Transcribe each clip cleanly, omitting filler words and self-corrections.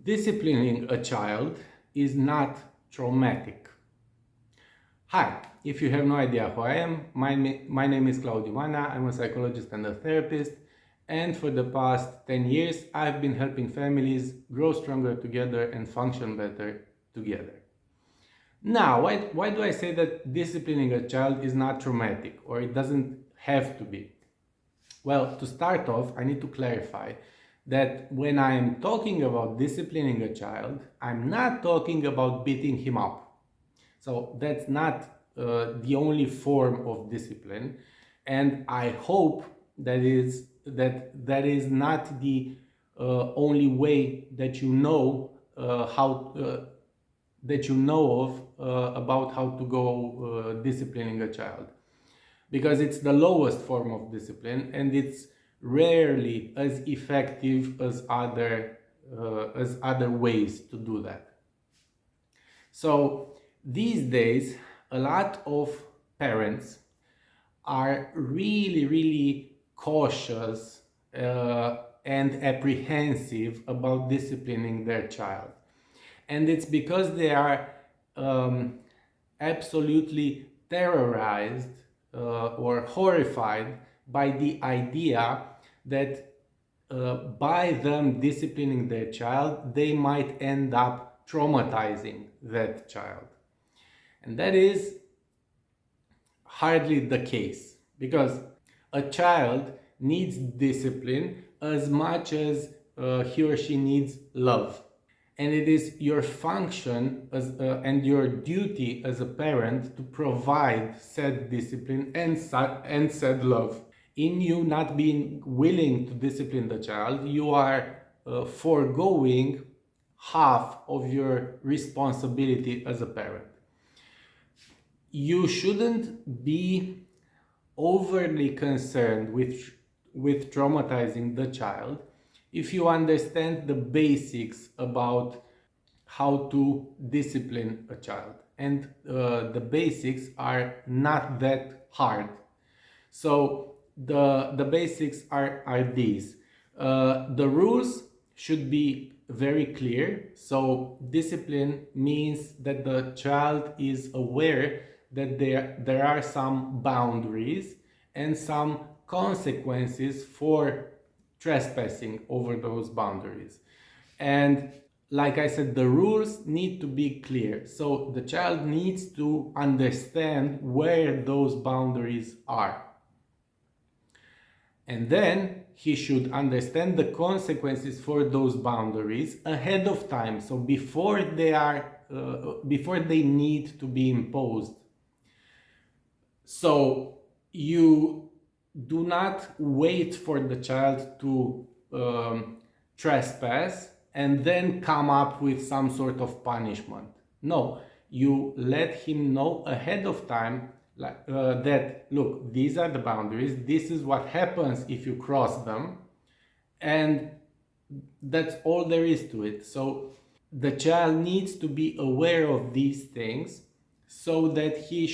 disciplining a child is not traumatic. Hi, if you have no idea who I am, my name is Claudiu Manea. I'm a psychologist and a therapist, and for the past 10 years I've been helping families grow stronger together and function better together. Now, why do I say that disciplining a child is not traumatic, or it doesn't have to be? Well, to start off, I need to clarify that when I am talking about disciplining a child, I'm not talking about beating him up. So that's not the only form of discipline, and I hope that is not the only way that you know about how to go disciplining a child, because it's the lowest form of discipline and it's rarely as effective as other ways to do that. So these days, a lot of parents are really cautious and apprehensive about disciplining their child. And it's because they are absolutely terrorized or horrified by the idea that by them disciplining their child, they might end up traumatizing that child. And that is hardly the case, because a child needs discipline as much as he or she needs love. And it is your function and your duty as a parent to provide said discipline and said love. In you not being willing to discipline the child, you are foregoing half of your responsibility as a parent. You shouldn't be overly concerned with traumatizing the child if you understand the basics about how to discipline a child. And the basics are not that hard. So the basics are these. The rules should be very clear. So discipline means that the child is aware that there are some boundaries and some consequences for trespassing over those boundaries. And like I said, the rules need to be clear. So the child needs to understand where those boundaries are. And then he should understand the consequences for those boundaries ahead of time, so before they need to be imposed. So you do not wait for the child to trespass and then come up with some sort of punishment. No, you let him know ahead of time that, look, these are the boundaries, this is what happens if you cross them, and that's all there is to it. So the child needs to be aware of these things so that he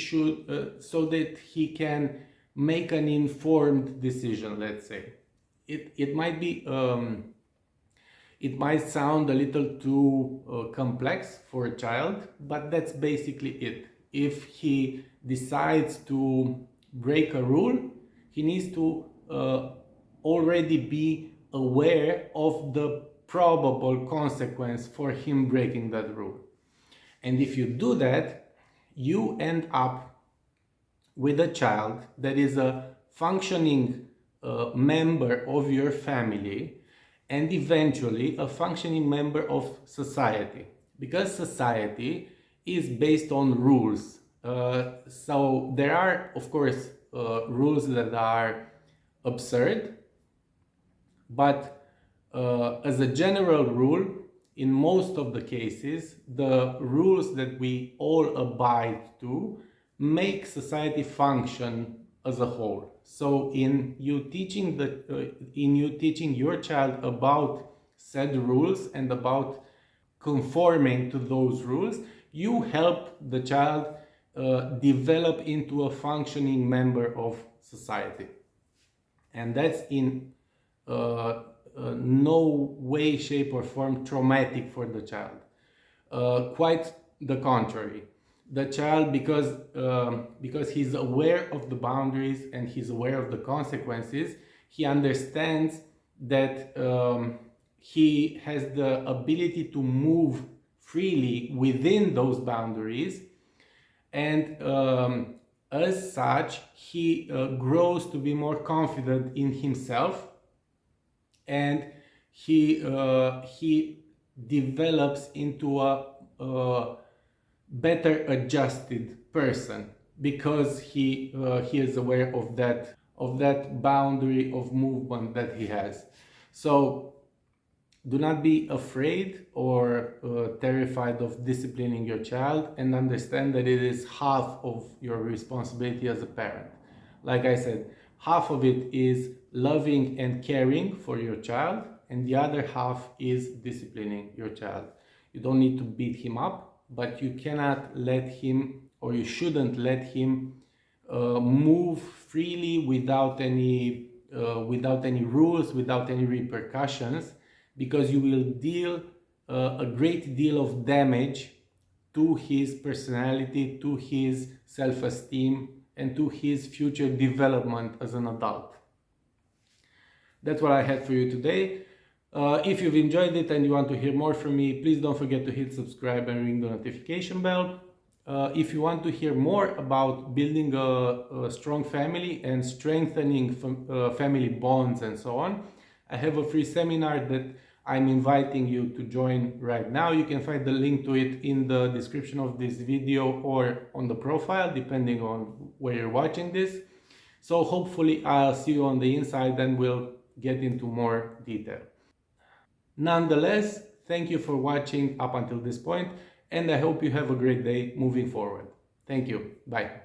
can make an informed decision. Let's say it might be it might sound a little too complex for a child, but that's basically it. If he decides to break a rule, he needs to already be aware of the probable consequence for him breaking that rule. And if you do that, you end up with a child that is a functioning member of your family, and eventually a functioning member of society, because society is based on rules. So there are, of course, rules that are absurd, but as a general rule, in most of the cases, the rules that we all abide to make society function as a whole. So in you teaching your child about said rules and about conforming to those rules, you help the child develop into a functioning member of society. And that's in no way, shape, or form traumatic for the child. Quite the contrary. The child, because he's aware of the boundaries and he's aware of the consequences, he understands that he has the ability to move freely within those boundaries, and as such he grows to be more confident in himself, and he develops into a better adjusted person, because he is aware of that boundary of movement that he has. So do not be afraid or terrified of disciplining your child, and understand that it is half of your responsibility as a parent. Like I said, half of it is loving and caring for your child, and the other half is disciplining your child. You don't need to beat him up, but you cannot let him, or you shouldn't let him move freely without any rules, without any repercussions, because you will deal a great deal of damage to his personality, to his self-esteem, and to his future development as an adult. That's what I had for you today. If you've enjoyed it and you want to hear more from me, please don't forget to hit subscribe and ring the notification bell. If you want to hear more about building a strong family and strengthening family bonds and so on, I have a free seminar that I'm inviting you to join right now. You can find the link to it in the description of this video or on the profile, depending on where you're watching this. So hopefully I'll see you on the inside and we'll get into more detail. Nonetheless, thank you for watching up until this point, and I hope you have a great day moving forward. Thank you. Bye.